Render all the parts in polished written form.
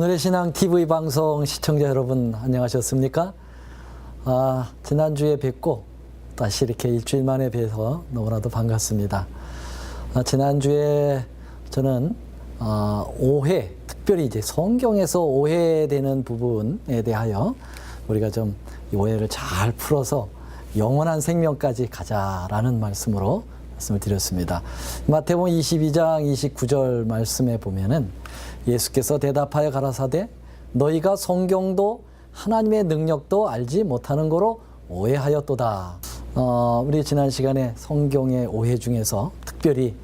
오늘의 신앙 TV 방송 시청자 여러분 안녕하셨습니까? 지난주에 뵙고 다시 이렇게 일주일 만에 뵈서 너무나도 반갑습니다. 지난주에 저는 오해, 특별히 이제 성경에서 오해되는 부분에 대하여 우리가 좀 오해를 잘 풀어서 영원한 생명까지 가자라는 말씀으로 말씀을 드렸습니다. 마태복음 22장 29절 말씀에 보면은 예수께서 대답하여 가라사대 너희가 성경도 하나님의 능력도 알지 못하는 거로 오해하였도다. 우리 지난 시간에 성경의 오해 중에서 특별히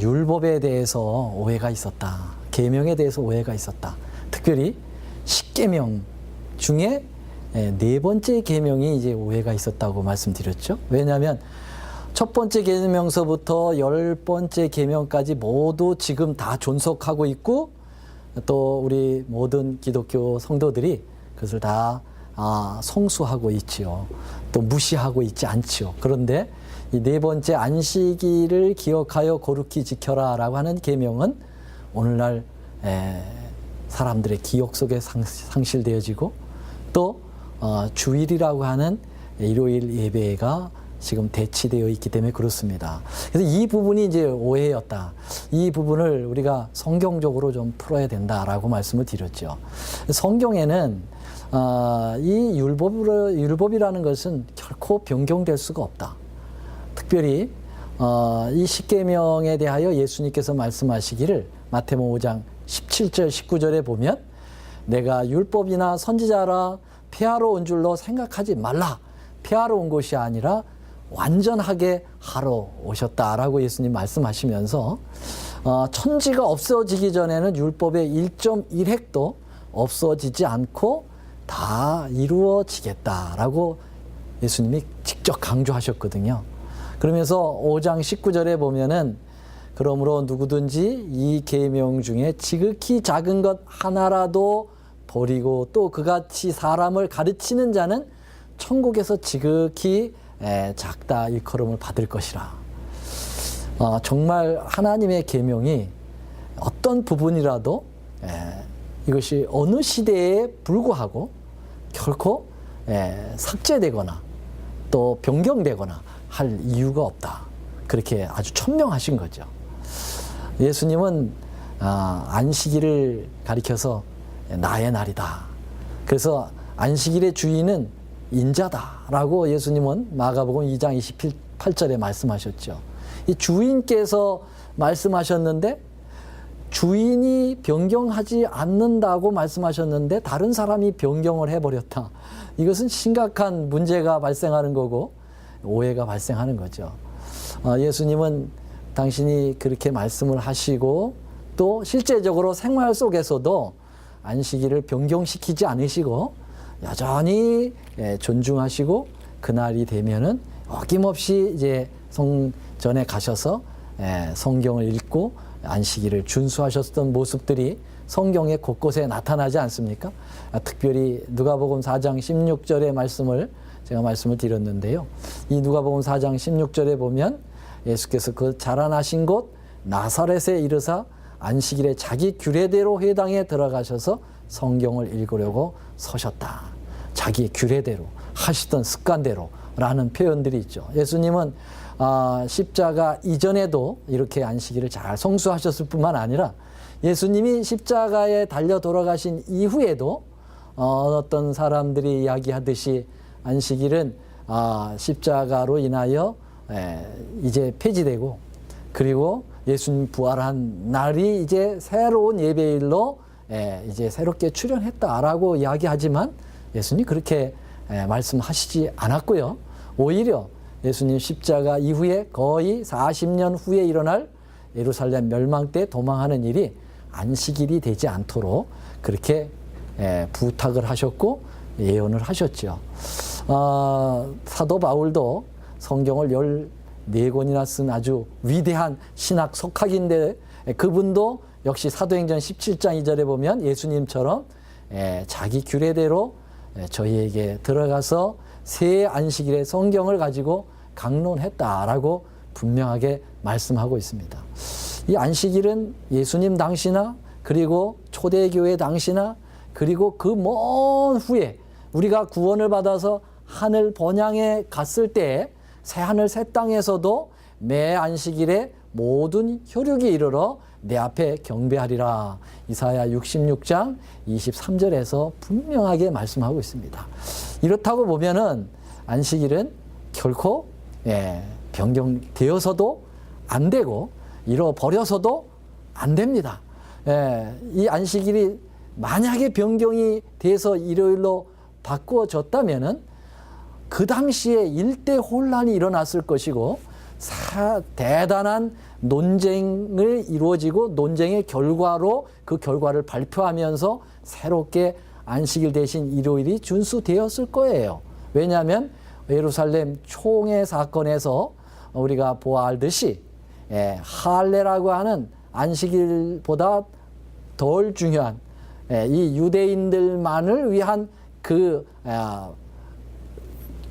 율법에 대해서 오해가 있었다. 계명에 대해서 오해가 있었다. 특별히 십계명 중에 네 번째 계명이 이제 오해가 있었다고 말씀드렸죠. 왜냐하면 첫 번째 계명서부터 10번째 계명까지 모두 지금 다 존속하고 있고 또 우리 모든 기독교 성도들이 그것을 다 성수하고 있지요. 또 무시하고 있지 않지요. 그런데 이 네 번째 안식일을 기억하여 거룩히 지켜라 라고 하는 계명은 오늘날 사람들의 기억 속에 상실되어지고 또 주일이라고 하는 일요일 예배가 지금 대치되어 있기 때문에 그렇습니다. 그래서 이 부분이 이제 오해였다. 이 부분을 우리가 성경적으로 좀 풀어야 된다라고 말씀을 드렸죠. 성경에는 이 율법이라는 것은 결코 변경될 수가 없다. 특별히 이 십계명에 대하여 예수님께서 말씀하시기를 마태복음 5장 17절 19절에 보면 내가 율법이나 선지자라 폐하러 온 줄로 생각하지 말라. 폐하러 온 것이 아니라 완전하게 하러 오셨다라고 예수님 말씀하시면서 천지가 없어지기 전에는 율법의 1.1획도 없어지지 않고 다 이루어지겠다라고 예수님이 직접 강조하셨거든요. 그러면서 5장 19절에 보면은 그러므로 누구든지 이 계명 중에 지극히 작은 것 하나라도 버리고 또 그같이 사람을 가르치는 자는 천국에서 지극히 작다 일컬음을 받을 것이라. 정말 하나님의 계명이 어떤 부분이라도 이것이 어느 시대에 불구하고 결코 삭제되거나 또 변경되거나 할 이유가 없다. 그렇게 아주 천명하신 거죠. 예수님은 안식일을 가리켜서 나의 날이다. 그래서 안식일의 주인은 인자다라고 예수님은 마가복음 2장 28절에 말씀하셨죠. 이 주인께서 말씀하셨는데 주인이 변경하지 않는다고 말씀하셨는데 다른 사람이 변경을 해버렸다. 이것은 심각한 문제가 발생하는 거고 오해가 발생하는 거죠. 예수님은 당신이 그렇게 말씀을 하시고 또 실제적으로 생활 속에서도 안식일을 변경시키지 않으시고 여전히 존중하시고 그날이 되면은 어김없이 이제 성전에 가셔서 성경을 읽고 안식일을 준수하셨던 모습들이 성경의 곳곳에 나타나지 않습니까? 특별히 누가복음 4장 16절의 말씀을 제가 말씀을 드렸는데요. 이 누가복음 4장 16절에 보면 예수께서 그 자라나신 곳 나사렛에 이르사 안식일에 자기 규례대로 회당에 들어가셔서 성경을 읽으려고 서셨다. 자기의 규례대로 하시던 습관대로 라는 표현들이 있죠. 예수님은 십자가 이전에도 이렇게 안식일을 잘 성수하셨을 뿐만 아니라 예수님이 십자가에 달려 돌아가신 이후에도 어떤 사람들이 이야기하듯이 안식일은 십자가로 인하여 이제 폐지되고 그리고 예수님 부활한 날이 이제 새로운 예배일로 이제 새롭게 출현했다라고 이야기하지만 예수님 그렇게 말씀하시지 않았고요. 오히려 예수님 십자가 이후에 거의 40년 후에 일어날 예루살렘 멸망 때 도망하는 일이 안식일이 되지 않도록 그렇게 부탁을 하셨고 예언을 하셨죠. 사도 바울도 성경을 14권이나 쓴 아주 위대한 신학 석학인데 그분도 역시 사도행전 17장 2절에 보면 예수님처럼 자기 규례대로 저희에게 들어가서 새 안식일의 성경을 가지고 강론했다라고 분명하게 말씀하고 있습니다. 이 안식일은 예수님 당시나 그리고 초대교회 당시나 그리고 그 먼 후에 우리가 구원을 받아서 하늘 번향에 갔을 때 새하늘 새 땅에서도 매 안식일에 모든 혈육이 이르러 내 앞에 경배하리라. 이사야 66장 23절에서 분명하게 말씀하고 있습니다. 이렇다고 보면은 안식일은 결코 변경되어서도 안 되고 잃어버려서도 안 됩니다. 이 안식일이 만약에 변경이 돼서 일요일로 바꾸어졌다면은 그 당시에 일대 혼란이 일어났을 것이고 대단한 논쟁을 이루어지고 논쟁의 결과로 그 결과를 발표하면서 새롭게 안식일 대신 일요일이 준수되었을 거예요. 왜냐하면 예루살렘 총회 사건에서 우리가 보아알듯이 할례라고 하는 안식일보다 덜 중요한 이 유대인들만을 위한 그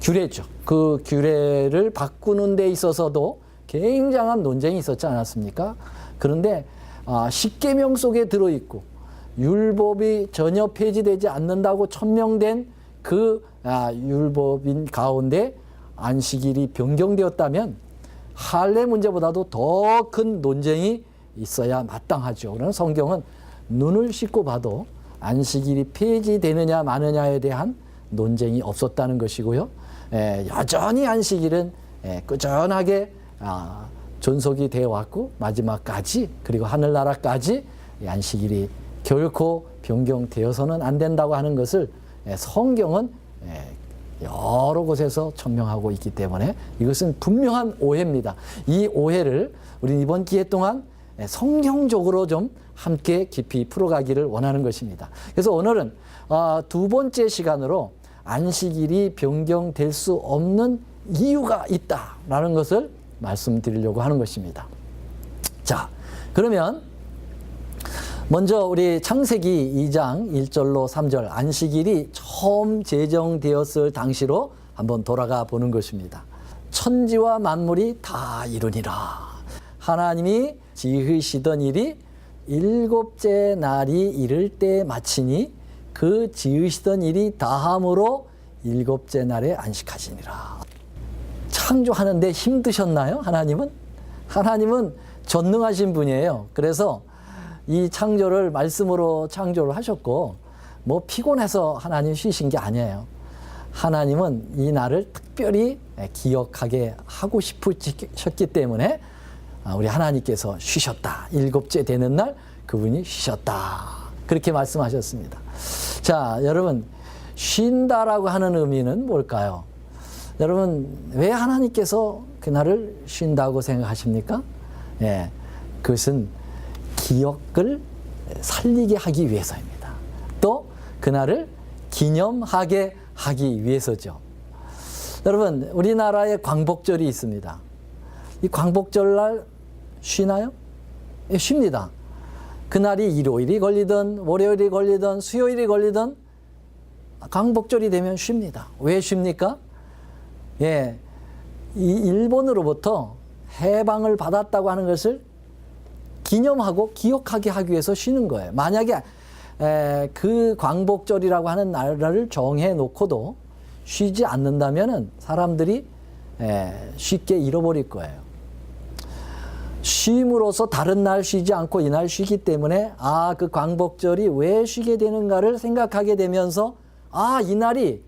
규례죠. 그 규례를 바꾸는 데 있어서도 굉장한 논쟁이 있었지 않았습니까? 그런데 십계명 속에 들어있고 율법이 전혀 폐지되지 않는다고 천명된 그 율법인 가운데 안식일이 변경되었다면 할례 문제보다도 더 큰 논쟁이 있어야 마땅하죠. 그러나 성경은 눈을 씻고 봐도 안식일이 폐지되느냐 마느냐에 대한 논쟁이 없었다는 것이고요. 여전히 안식일은 꾸준하게 존속이 되어 왔고 마지막까지 그리고 하늘나라까지 안식일이 결코 변경되어서는 안 된다고 하는 것을 성경은 여러 곳에서 천명하고 있기 때문에 이것은 분명한 오해입니다. 이 오해를 우리 이번 기회 동안 성경적으로 좀 함께 깊이 풀어가기를 원하는 것입니다. 그래서 오늘은 두 번째 시간으로 안식일이 변경될 수 없는 이유가 있다라는 것을 말씀드리려고 하는 것입니다. 자, 그러면 먼저 우리 창세기 2장 1절로 3절 안식일이 처음 제정되었을 당시로 한번 돌아가 보는 것입니다. 천지와 만물이 다 이루니라. 하나님이 지으시던 일이 일곱째 날이 이를 때 마치니 그 지으시던 일이 다함으로 일곱째 날에 안식하시니라. 창조하는데 힘드셨나요? 하나님은? 하나님은 전능하신 분이에요. 그래서 이 창조를 말씀으로 창조를 하셨고 뭐 피곤해서 하나님 쉬신 게 아니에요. 하나님은 이 날을 특별히 기억하게 하고 싶으셨기 때문에 우리 하나님께서 쉬셨다. 일곱째 되는 날 그분이 쉬셨다. 그렇게 말씀하셨습니다. 자, 여러분 쉰다라고 하는 의미는 뭘까요? 여러분 왜 하나님께서 그날을 쉰다고 생각하십니까? 그것은 기억을 살리게 하기 위해서입니다. 또 그날을 기념하게 하기 위해서죠. 여러분 우리나라에 광복절이 있습니다. 이 광복절날 쉬나요? 쉽니다. 그날이 일요일이 걸리든 월요일이 걸리든 수요일이 걸리든 광복절이 되면 쉽니다. 왜 쉽니까? 이 일본으로부터 해방을 받았다고 하는 것을 기념하고 기억하게 하기 위해서 쉬는 거예요. 만약에 그 광복절이라고 하는 날을 정해 놓고도 쉬지 않는다면은 사람들이 쉽게 잃어버릴 거예요. 쉼으로써 다른 날 쉬지 않고 이날 쉬기 때문에 그 광복절이 왜 쉬게 되는가를 생각하게 되면서 이날이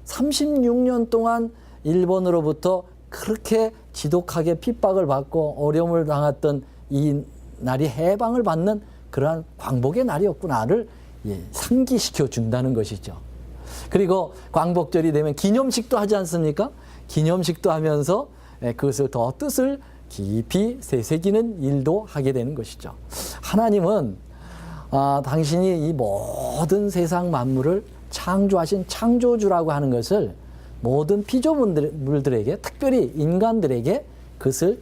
36년 동안 일본으로부터 그렇게 지독하게 핍박을 받고 어려움을 당했던 이 날이 해방을 받는 그러한 광복의 날이었구나를 상기시켜 준다는 것이죠. 그리고 광복절이 되면 기념식도 하지 않습니까? 기념식도 하면서 그것을 더 뜻을 깊이 새새기는 일도 하게 되는 것이죠. 하나님은 당신이 이 모든 세상 만물을 창조하신 창조주라고 하는 것을 모든 피조물들에게 특별히 인간들에게 그것을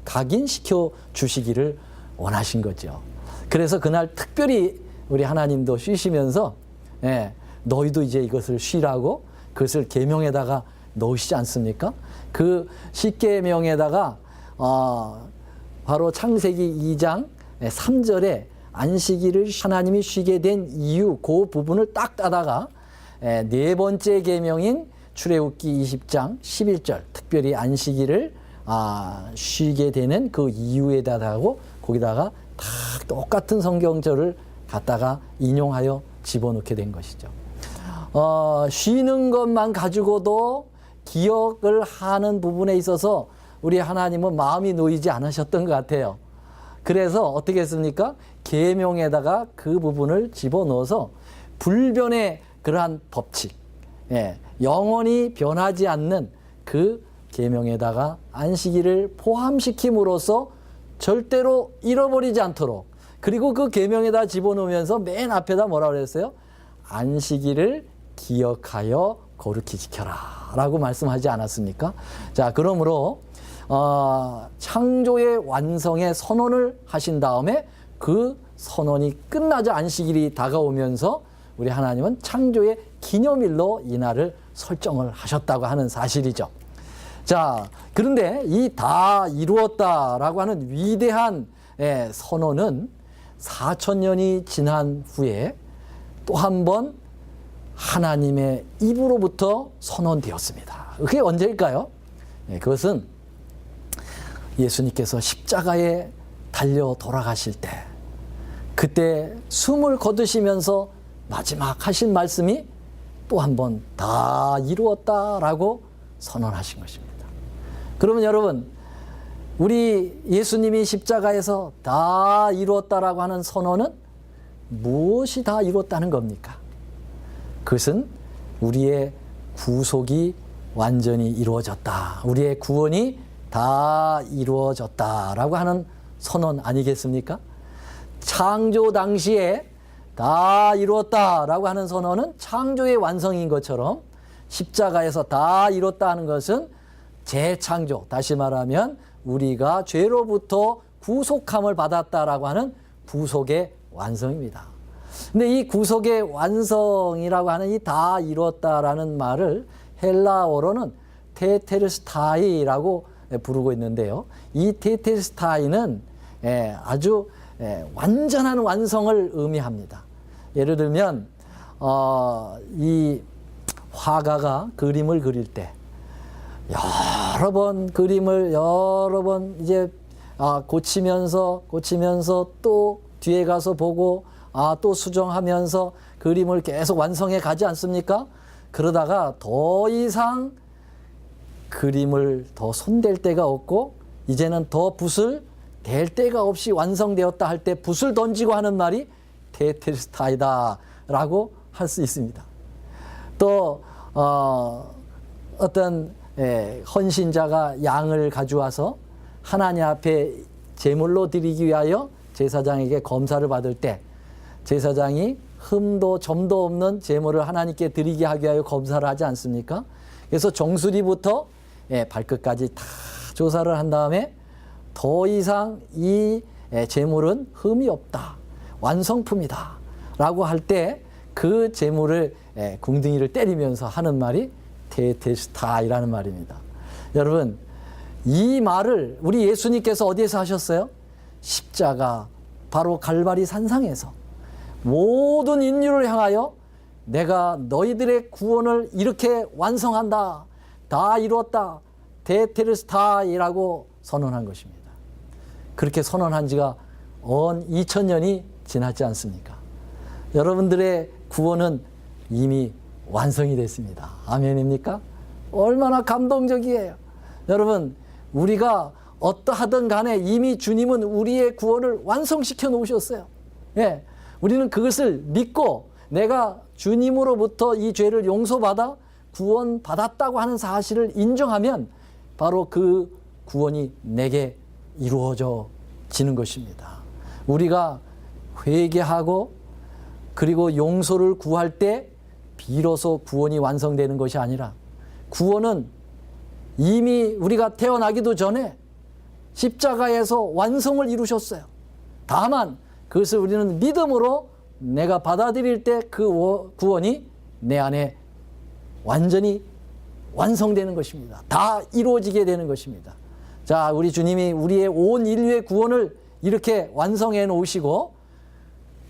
각인시켜 주시기를 원하신 거죠. 그래서 그날 특별히 우리 하나님도 쉬시면서 너희도 이제 이것을 쉬라고 그것을 계명에다가 넣으시지 않습니까? 그 십계명에다가 바로 창세기 2장 3절에 안식일을 하나님이 쉬게 된 이유, 그 부분을 딱 따다가 네 번째 계명인 출애굽기 20장 11절, 특별히 안식일을 쉬게 되는 그 이유에다가고 거기다가 다 똑같은 성경절을 갖다가 인용하여 집어넣게 된 것이죠. 쉬는 것만 가지고도 기억을 하는 부분에 있어서 우리 하나님은 마음이 놓이지 않으셨던 것 같아요. 그래서 어떻게 했습니까? 계명에다가 그 부분을 집어넣어서 불변의 그러한 법칙, 영원히 변하지 않는 그 계명에다가 안식일을 포함시킴으로써 절대로 잃어버리지 않도록, 그리고 그 계명에다 집어넣으면서 맨 앞에다 뭐라고 그랬어요? 안식일을 기억하여 거룩히 지켜라 라고 말씀하지 않았습니까? 자, 그러므로 창조의 완성의 선언을 하신 다음에 그 선언이 끝나자 안식일이 다가오면서 우리 하나님은 창조의 기념일로 이날을 설정을 하셨다고 하는 사실이죠. 자, 그런데 이 다 이루었다라고 하는 위대한 선언은 4000년이 지난 후에 또 한 번 하나님의 입으로부터 선언되었습니다. 그게 언제일까요? 그것은 예수님께서 십자가에 달려 돌아가실 때, 그때 숨을 거두시면서 마지막 하신 말씀이 또 한 번 다 이루었다라고 선언하신 것입니다. 그러면 여러분, 우리 예수님이 십자가에서 다 이루었다라고 하는 선언은 무엇이 다 이루었다는 겁니까? 그것은 우리의 구속이 완전히 이루어졌다, 우리의 구원이 다 이루어졌다라고 하는 선언 아니겠습니까? 창조 당시에 다 이루었다라고 하는 선언은 창조의 완성인 것처럼, 십자가에서 다 이뤘다 하는 것은 재창조, 다시 말하면 우리가 죄로부터 구속함을 받았다라고 하는 구속의 완성입니다. 근데 이 구속의 완성이라고 하는 이 다 이뤘다라는 말을 헬라어로는 테텔스타이라고 부르고 있는데요. 이 테텔스타이는 아주 완전한 완성을 의미합니다. 예를 들면 이 화가가 그림을 그릴 때 여러 번 그림을 여러 번 이제 고치면서 또 뒤에 가서 보고 또 수정하면서 그림을 계속 완성해 가지 않습니까? 그러다가 더 이상 그림을 더 손댈 데가 없고 이제는 더 붓을 댈 데가 없이 완성되었다 할 때 붓을 던지고 하는 말이 테텔스타이다 라고 할 수 있습니다. 또 어떤 헌신자가 양을 가져와서 하나님 앞에 제물로 드리기 위하여 제사장에게 검사를 받을 때 제사장이 흠도 점도 없는 제물을 하나님께 드리게 하기 위하여 검사를 하지 않습니까? 그래서 정수리부터 발끝까지 다 조사를 한 다음에 더 이상 이 제물은 흠이 없다, 완성품이다 라고 할 때 그 제물을 궁둥이를 때리면서 하는 말이 테텔스타이라는 말입니다. 여러분, 이 말을 우리 예수님께서 어디에서 하셨어요? 십자가, 바로 갈바리 산상에서 모든 인류를 향하여 내가 너희들의 구원을 이렇게 완성한다, 다 이루었다, 테텔스타이라고 선언한 것입니다. 그렇게 선언한 지가 2000년이 지났지 않습니까? 여러분들의 구원은 이미 완성이 됐습니다. 아멘입니까? 얼마나 감동적이에요. 여러분, 우리가 어떠하든 간에 이미 주님은 우리의 구원을 완성시켜 놓으셨어요. 우리는 그것을 믿고 내가 주님으로부터 이 죄를 용서받아 구원받았다고 하는 사실을 인정하면 바로 그 구원이 내게 이루어지는 것입니다. 우리가 회개하고 그리고 용서를 구할 때 비로소 구원이 완성되는 것이 아니라, 구원은 이미 우리가 태어나기도 전에 십자가에서 완성을 이루셨어요. 다만 그것을 우리는 믿음으로 내가 받아들일 때 그 구원이 내 안에 완전히 완성되는 것입니다. 다 이루어지게 되는 것입니다. 자, 우리 주님이 우리의 온 인류의 구원을 이렇게 완성해 놓으시고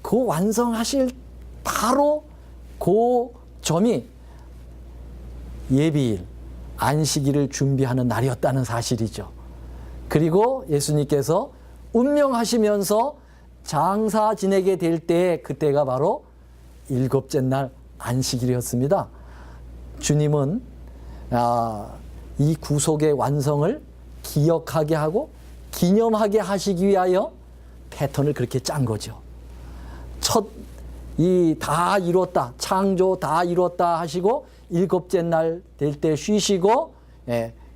그 완성하실 바로 그 점이 예비일, 안식일을 준비하는 날이었다는 사실이죠. 그리고 예수님께서 운명하시면서 장사 지내게 될 때 그때가 바로 일곱째 날 안식일이었습니다. 주님은 이 구속의 완성을 기억하게 하고 기념하게 하시기 위하여 패턴을 그렇게 짠 거죠. 다 이뤘다, 창조 다 이뤘다 하시고 일곱째 날 될 때 쉬시고,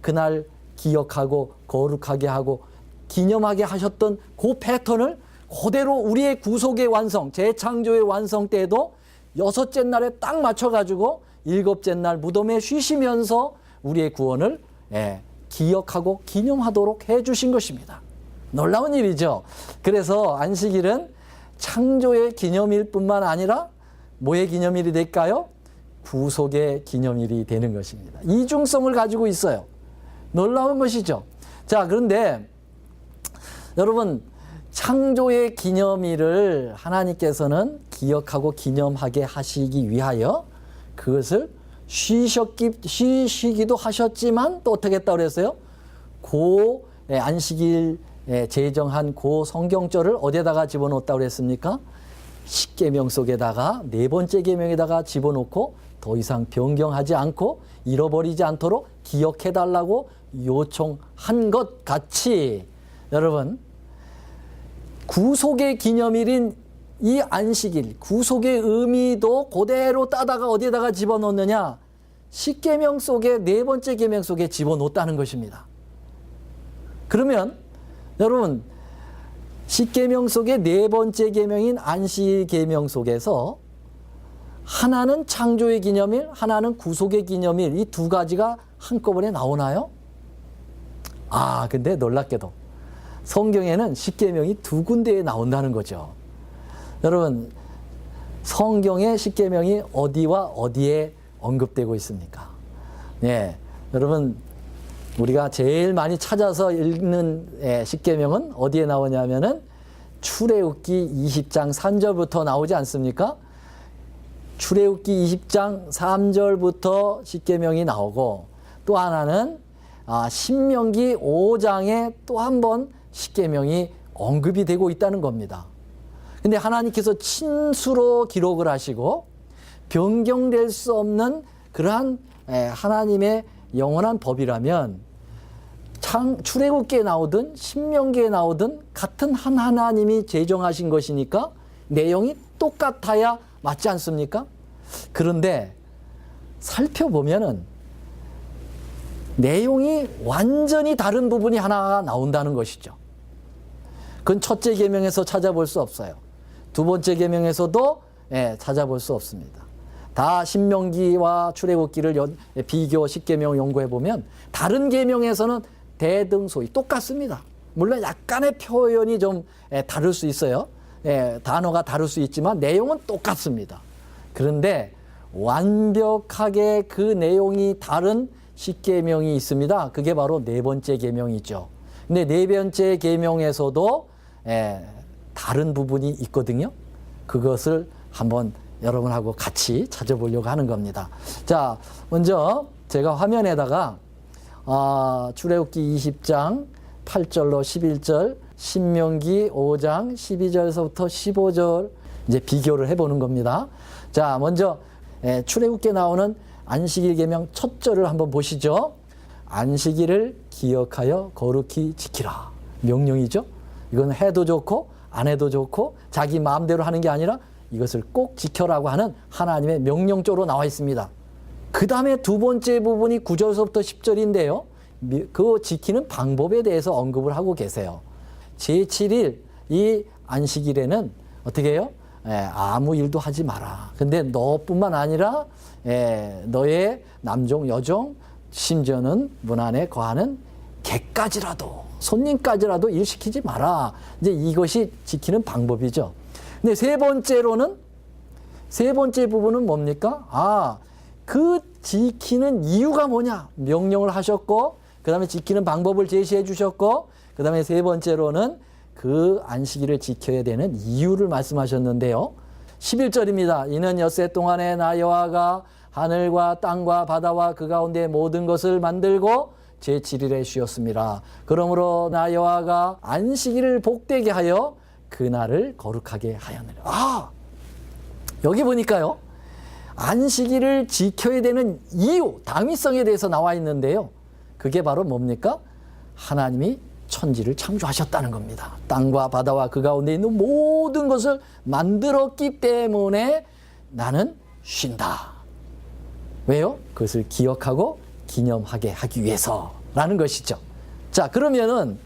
그날 기억하고 거룩하게 하고 기념하게 하셨던 그 패턴을 그대로 우리의 구속의 완성, 재창조의 완성 때에도 여섯째 날에 딱 맞춰가지고 일곱째 날 무덤에 쉬시면서 우리의 구원을 기억하고 기념하도록 해주신 것입니다. 놀라운 일이죠. 그래서 안식일은 창조의 기념일 뿐만 아니라 뭐의 기념일이 될까요? 구속의 기념일이 되는 것입니다. 이중성을 가지고 있어요. 놀라운 것이죠. 자, 그런데 여러분, 창조의 기념일을 하나님께서는 기억하고 기념하게 하시기 위하여 그것을 쉬시기도 하셨지만 또 어떻게 했다고 그랬어요? 안식일 제정한 그 성경절을 어디에다가 집어넣었다고 그랬습니까? 십계명 속에다가 네 번째 계명에다가 집어넣고 더 이상 변경하지 않고 잃어버리지 않도록 기억해달라고 요청한 것 같이, 여러분, 구속의 기념일인 이 안식일, 구속의 의미도 그대로 따다가 어디에다가 집어넣느냐? 십계명 속에 네 번째 계명 속에 집어넣었다는 것입니다. 그러면 여러분, 십계명 속의 네 번째 계명인 안식 계명 속에서 하나는 창조의 기념일, 하나는 구속의 기념일, 이 두 가지가 한꺼번에 나오나요? 근데 놀랍게도 성경에는 십계명이 두 군데에 나온다는 거죠. 여러분, 성경의 십계명이 어디와 어디에 언급되고 있습니까? 네, 여러분, 우리가 제일 많이 찾아서 읽는 십계명은 어디에 나오냐면은 출애굽기 20장 3절부터 나오지 않습니까? 출애굽기 20장 3절부터 십계명이 나오고, 또 하나는 신명기 5장에 또 한 번 십계명이 언급이 되고 있다는 겁니다. 근데 하나님께서 친수로 기록을 하시고 변경될 수 없는 그러한 하나님의 영원한 법이라면 출애굽기에 나오든 신명기에 나오든 같은 한 하나님이 제정하신 것이니까 내용이 똑같아야 맞지 않습니까? 그런데 살펴보면은 내용이 완전히 다른 부분이 하나가 나온다는 것이죠. 그건 첫째 계명에서 찾아볼 수 없어요. 두 번째 계명에서도 찾아볼 수 없습니다. 다 신명기와 출애굽기를 비교 십계명 연구해 보면 다른 계명에서는 대등소이 똑같습니다. 물론 약간의 표현이 좀 다를 수 있어요. 단어가 다를 수 있지만 내용은 똑같습니다. 그런데 완벽하게 그 내용이 다른 십계명이 있습니다. 그게 바로 네 번째 계명이죠. 근데 네 번째 계명에서도 다른 부분이 있거든요. 그것을 한번 여러분하고 같이 찾아보려고 하는 겁니다. 자, 먼저 제가 화면에다가 출애굽기 20장 8절로 11절, 신명기 5장 12절서부터 15절 이제 비교를 해보는 겁니다. 자, 먼저 출애굽기에 나오는 안식일 계명 첫 절을 한번 보시죠. 안식일을 기억하여 거룩히 지키라. 명령이죠. 이건 해도 좋고 안 해도 좋고 자기 마음대로 하는 게 아니라 이것을 꼭 지켜라고 하는 하나님의 명령조로 나와 있습니다. 그 다음에 두 번째 부분이 9절서부터 10절인데요. 그 지키는 방법에 대해서 언급을 하고 계세요. 제7일 이 안식일에는 어떻게 해요? 아무 일도 하지 마라. 근데 너뿐만 아니라 너의 남종, 여종, 심지어는 문 안에 거하는 개까지라도, 손님까지라도 일시키지 마라. 이제 이것이 지키는 방법이죠. 근데 세 번째 부분은 뭡니까? 그 지키는 이유가 뭐냐? 명령을 하셨고, 그 다음에 지키는 방법을 제시해 주셨고, 그 다음에 세 번째로는 그 안식일을 지켜야 되는 이유를 말씀하셨는데요. 11절입니다. 이는 엿새 동안에 나 여호와가 하늘과 땅과 바다와 그 가운데 모든 것을 만들고 제7일에 쉬었습니다. 그러므로 나 여호와가 안식일을 복되게 하여 그날을 거룩하게 하였느니라. 여기 보니까요. 안식일을 지켜야 되는 이유, 당위성에 대해서 나와 있는데요. 그게 바로 뭡니까? 하나님이 천지를 창조하셨다는 겁니다. 땅과 바다와 그 가운데 있는 모든 것을 만들었기 때문에 나는 쉰다. 왜요? 그것을 기억하고 기념하게 하기 위해서라는 것이죠. 자, 그러면은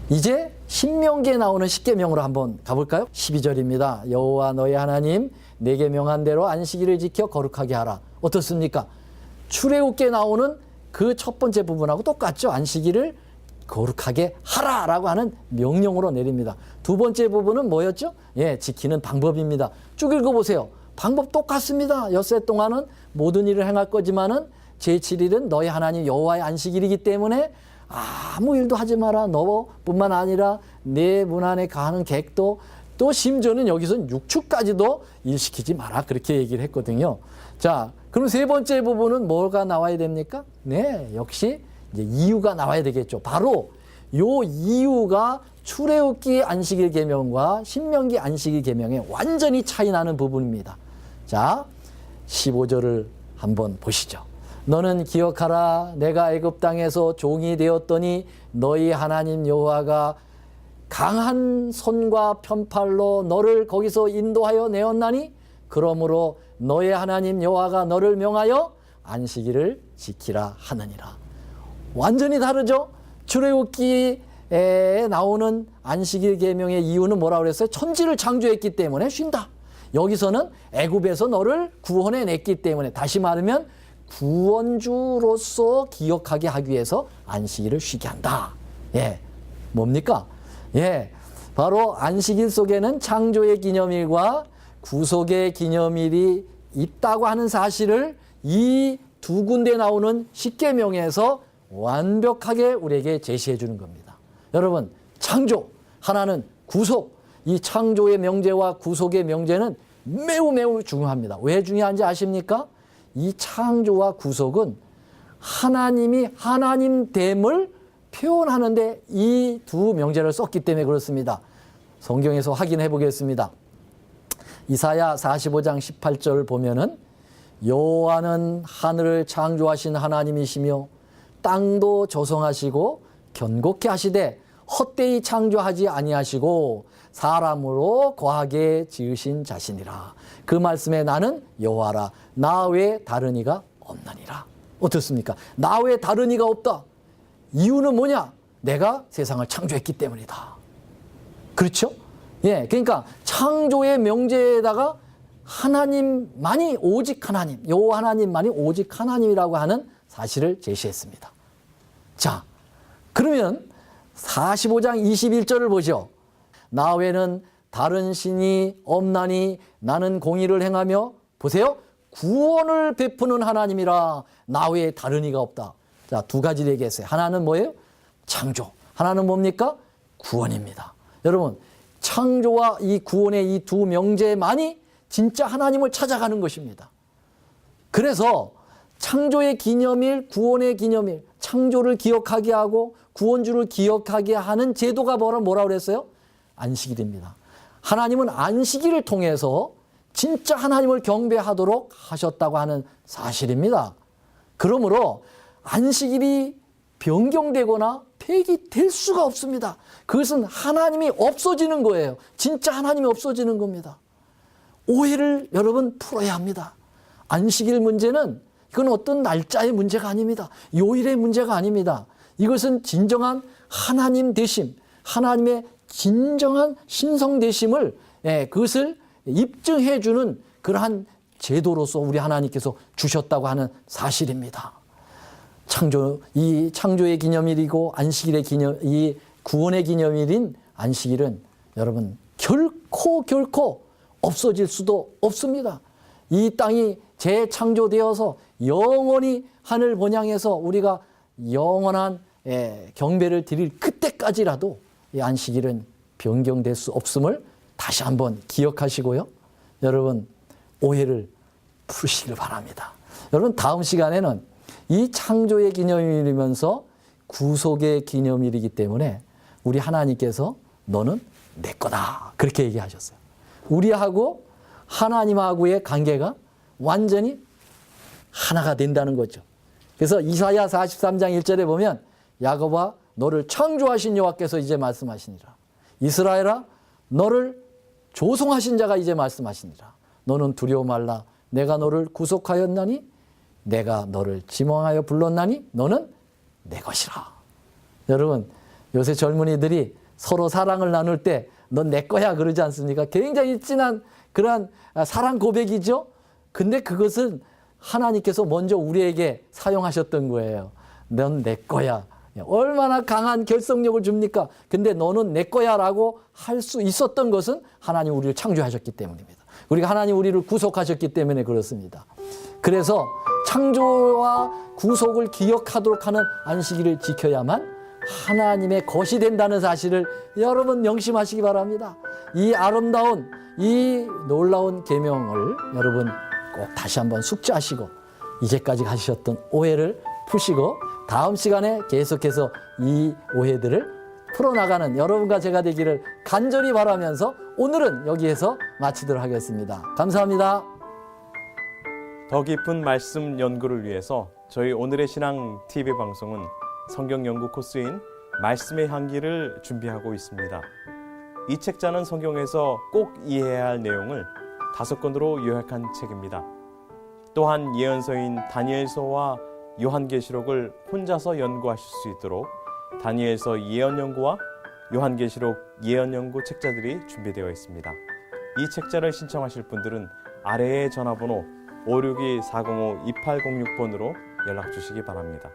이제 신명기에 나오는 십계명으로 한번 가볼까요? 12절입니다. 여호와 너희 하나님 내게 명한 대로 안식일을 지켜 거룩하게 하라. 어떻습니까? 출애굽기에 나오는 그 첫 번째 부분하고 똑같죠. 안식일을 거룩하게 하라라고 하는 명령으로 내립니다. 두 번째 부분은 뭐였죠? 지키는 방법입니다. 쭉 읽어보세요. 방법 똑같습니다. 엿새 동안은 모든 일을 행할 거지만은 제7일은 너희 하나님 여호와의 안식일이기 때문에 아무 일도 하지 마라. 너뿐만 아니라 내 문 안에 가는 객도, 또 심지어는 여기서는 육축까지도 일시키지 마라. 그렇게 얘기를 했거든요. 자, 그럼 세 번째 부분은 뭐가 나와야 됩니까? 역시 이제 이유가 나와야 되겠죠. 바로 요 이유가 출애굽기 안식일 계명과 신명기 안식일 계명에 완전히 차이 나는 부분입니다. 자, 15절을 한번 보시죠. 너는 기억하라. 내가 애굽 땅에서 종이 되었더니 너희 하나님 여호와가 강한 손과 편팔로 너를 거기서 인도하여 내었나니 그러므로 너의 하나님 여호와가 너를 명하여 안식일을 지키라 하느니라. 완전히 다르죠? 출애굽기에 나오는 안식일 계명의 이유는 뭐라고 그랬어요? 천지를 창조했기 때문에 쉰다. 여기서는 애굽에서 너를 구원해 냈기 때문에, 다시 말하면 구원주로서 기억하게 하기 위해서 안식일을 쉬게 한다. 뭡니까? 바로 안식일 속에는 창조의 기념일과 구속의 기념일이 있다고 하는 사실을 이 두 군데 나오는 십계명에서 완벽하게 우리에게 제시해 주는 겁니다. 여러분, 창조, 하나는 구속, 이 창조의 명제와 구속의 명제는 매우 매우 중요합니다. 왜 중요한지 아십니까? 이 창조와 구속은 하나님이 하나님됨을 표현하는데 이 두 명제를 썼기 때문에 그렇습니다. 성경에서 확인해 보겠습니다. 이사야 45장 18절 보면은 여호와는 하늘을 창조하신 하나님이시며 땅도 조성하시고 견고케 하시되 헛되이 창조하지 아니하시고 사람으로 거하게 지으신 자신이라. 그 말씀에 나는 여호와라. 나 외에 다른 이가 없나니라. 어떻습니까? 나 외에 다른 이가 없다. 이유는 뭐냐? 내가 세상을 창조했기 때문이다. 그렇죠? 그러니까 창조의 명제에다가 하나님만이 오직 하나님, 여호와 하나님만이 오직 하나님이라고 하는 사실을 제시했습니다. 자, 그러면 45장 21절을 보죠. 나 외에는 다른 신이 없나니 나는 공의를 행하며, 보세요, 구원을 베푸는 하나님이라. 나 외에 다른 이가 없다. 자, 두 가지를 얘기했어요. 하나는 뭐예요? 창조. 하나는 뭡니까? 구원입니다. 여러분, 창조와 이 구원의 이 두 명제만이 진짜 하나님을 찾아가는 것입니다. 그래서 창조의 기념일, 구원의 기념일, 창조를 기억하게 하고 구원주를 기억하게 하는 제도가 뭐라고 그랬어요? 안식일입니다. 하나님은 안식일을 통해서 진짜 하나님을 경배하도록 하셨다고 하는 사실입니다. 그러므로 안식일이 변경되거나 폐기될 수가 없습니다. 그것은 하나님이 없어지는 거예요. 진짜 하나님이 없어지는 겁니다. 오해를 여러분 풀어야 합니다. 안식일 문제는 이건 어떤 날짜의 문제가 아닙니다. 요일의 문제가 아닙니다. 이것은 진정한 하나님 되심, 하나님의 진정한 신성 되심을, 그것을 입증해 주는 그러한 제도로서 우리 하나님께서 주셨다고 하는 사실입니다. 이 창조의 기념일이고 안식일의 이 구원의 기념일인 안식일은 여러분 결코 없어질 수도 없습니다. 이 땅이 재창조되어서 영원히 하늘 번향에서 우리가 영원한 경배를 드릴 그때까지라도 이 안식일은 변경될 수 없음을 다시 한번 기억하시고요. 여러분 오해를 푸시길 바랍니다. 여러분 다음 시간에는 이 창조의 기념일이면서 구속의 기념일이기 때문에 우리 하나님께서 너는 내 거다 그렇게 얘기하셨어요. 우리하고 하나님하고의 관계가 완전히 하나가 된다는 거죠. 그래서 이사야 43장 1절에 보면 야곱아 너를 창조하신 여호와께서 이제 말씀하시니라. 이스라엘아 너를 조성하신 자가 이제 말씀하시니라. 너는 두려워 말라. 내가 너를 구속하였나니 내가 너를 지명하여 불렀나니 너는 내 것이라. 여러분 요새 젊은이들이 서로 사랑을 나눌 때 넌 내 거야 그러지 않습니까? 굉장히 진한 그러한 사랑 고백이죠. 근데 그것은 하나님께서 먼저 우리에게 사용하셨던 거예요. 넌 내 거야. 얼마나 강한 결속력을 줍니까? 근데 너는 내 거야 라고 할 수 있었던 것은 하나님 우리를 창조하셨기 때문입니다. 우리가 하나님 우리를 구속하셨기 때문에 그렇습니다. 그래서 창조와 구속을 기억하도록 하는 안식일을 지켜야만 하나님의 것이 된다는 사실을 여러분 명심하시기 바랍니다. 이 아름다운 이 놀라운 계명을 여러분 꼭 다시 한번 숙지하시고 이제까지 가셨던 오해를 푸시고 다음 시간에 계속해서 이 오해들을 풀어나가는 여러분과 제가 되기를 간절히 바라면서 오늘은 여기에서 마치도록 하겠습니다. 감사합니다. 더 깊은 말씀 연구를 위해서 저희 오늘의 신앙 TV 방송은 성경 연구 코스인 말씀의 향기를 준비하고 있습니다. 이 책자는 성경에서 꼭 이해해야 할 내용을 5권으로 요약한 책입니다. 또한 예언서인 다니엘서와 요한계시록을 혼자서 연구하실 수 있도록 다니엘서 예언연구와 요한계시록 예언연구 책자들이 준비되어 있습니다. 이 책자를 신청하실 분들은 아래의 전화번호 562-405-2806번으로 연락 주시기 바랍니다.